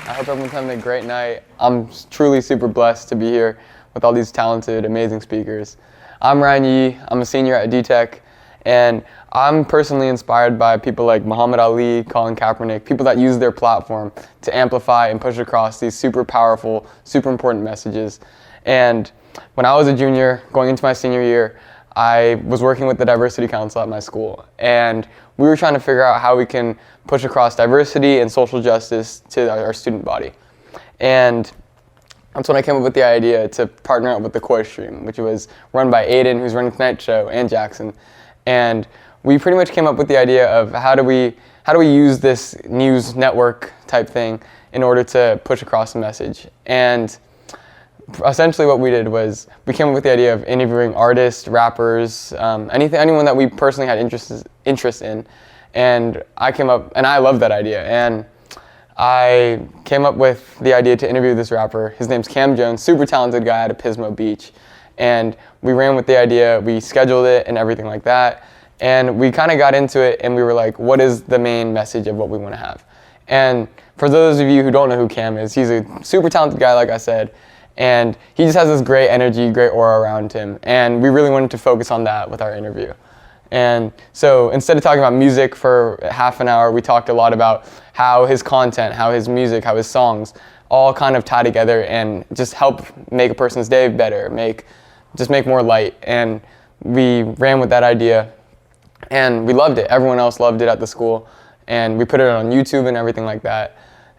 I hope everyone's having a great night. I'm truly super blessed to be here with all these talented, amazing speakers. I'm Ryan Yee. I'm a senior at DTech, and I'm personally inspired by people like Muhammad Ali, Colin Kaepernick, people that use their platform to amplify and push across these super powerful, super important messages. And when I was a junior, going into my senior year, I was working with the Diversity Council at my school, and we were trying to figure out how we can push across diversity and social justice to our student body. And that's when I came up with the idea to partner up with the Core Stream, which was run by Aiden, who's running tonight's show, and Jackson. And we pretty much came up with the idea of how do we use this news network type thing in order to push across the message. And essentially what we did was we came up with the idea of interviewing artists, rappers, anyone that we personally had interest in. And I loved that idea. And I came up with the idea to interview this rapper. His name's Cam Jones, super talented guy out of Pismo Beach. And we ran with the idea, we scheduled it and everything like that. And we kind of got into it and we were like, what is the main message of what we want to have? And for those of you who don't know who Cam is, he's a super talented guy, like I said. And he just has this great energy, great aura around him. And we really wanted to focus on that with our interview. And so instead of talking about music for half an hour, we talked a lot about how his content, how his music, how his songs all kind of tie together and just help make a person's day better, just make more light. And we ran with that idea and we loved it. Everyone else loved it at the school. And we put it on YouTube and everything like that.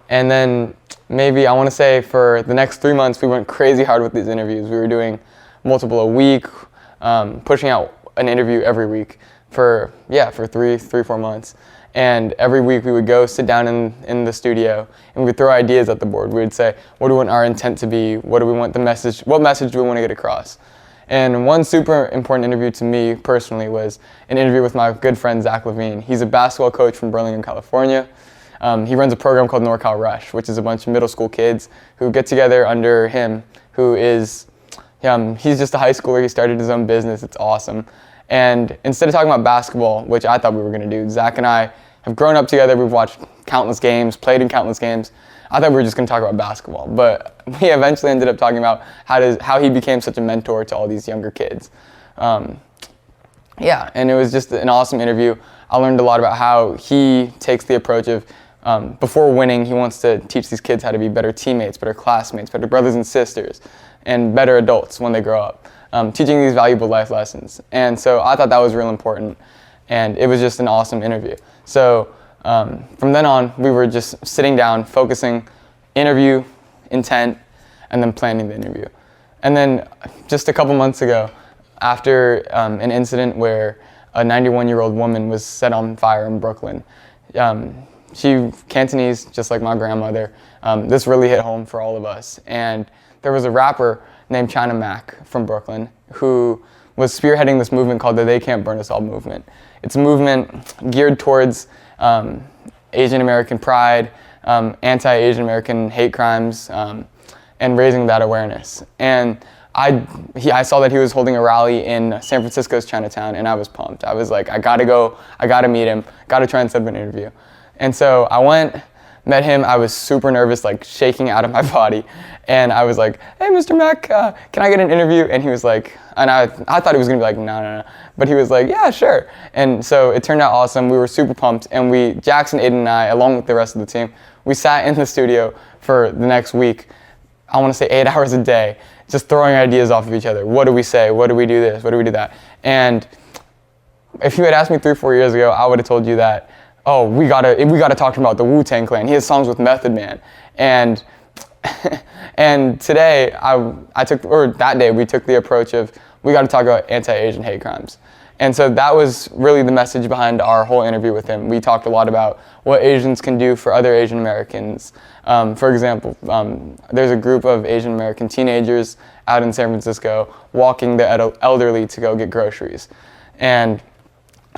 And then maybe I want to say for the next 3 months, we went crazy hard with these interviews. We were doing multiple a week, pushing out an interview every week for 4 months. And every week we would go sit down in the studio and we would throw ideas at the board. We would say, what do we want our intent to be? What do we want what message do we want to get across? And one super important interview to me personally was an interview with my good friend, Zach Levine. He's a basketball coach from Burlingame, California. He runs a program called NorCal Rush, which is a bunch of middle school kids who get together under him, he's just a high schooler. He started his own business. It's awesome. And instead of talking about basketball, which I thought we were going to do, Zach and I have grown up together. We've watched countless games, played in countless games. I thought we were just going to talk about basketball, but we eventually ended up talking about how he became such a mentor to all these younger kids. And it was just an awesome interview. I learned a lot about how he takes the approach of before winning, he wants to teach these kids how to be better teammates, better classmates, better brothers and sisters, and better adults when they grow up, teaching these valuable life lessons. And so I thought that was real important, and it was just an awesome interview. So from then on, we were just sitting down, focusing, interview, intent, and then planning the interview. And then just a couple months ago, after an incident where a 91-year-old woman was set on fire in Brooklyn, she Cantonese, just like my grandmother. This really hit home for all of us. And there was a rapper named China Mac from Brooklyn who was spearheading this movement called the They Can't Burn Us All movement. It's a movement geared towards Asian American pride, anti-Asian American hate crimes, and raising that awareness. And I saw that he was holding a rally in San Francisco's Chinatown, and I was pumped. I was like, I gotta go, I gotta meet him, gotta try and set up an interview. And so I went, met him. I was super nervous, like shaking out of my body. And I was like, hey, Mr. Mack, can I get an interview? And he was like, and I thought he was gonna be like, no. But he was like, yeah, sure. And so it turned out awesome. We were super pumped. And Jackson, Aiden, and I, along with the rest of the team, we sat in the studio for the next week, I wanna say 8 hours a day, just throwing ideas off of each other. What do we say? What do we do this? What do we do that? And if you had asked me 3 or 4 years ago, I would have told you that, oh, we gotta talk about the Wu-Tang Clan. He has songs with Method Man. And today, that day, we took the approach of, we gotta talk about anti-Asian hate crimes. And so that was really the message behind our whole interview with him. We talked a lot about what Asians can do for other Asian Americans. For example, there's a group of Asian American teenagers out in San Francisco walking the elderly to go get groceries. And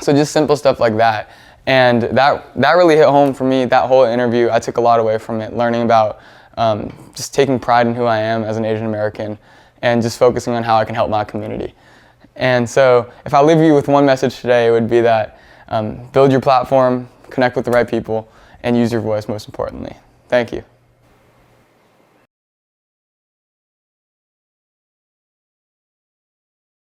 so just simple stuff like that. And that really hit home for me, that whole interview. I took a lot away from it, learning about just taking pride in who I am as an Asian American and just focusing on how I can help my community. And so if I leave you with one message today, it would be that build your platform, connect with the right people, and use your voice most importantly. Thank you.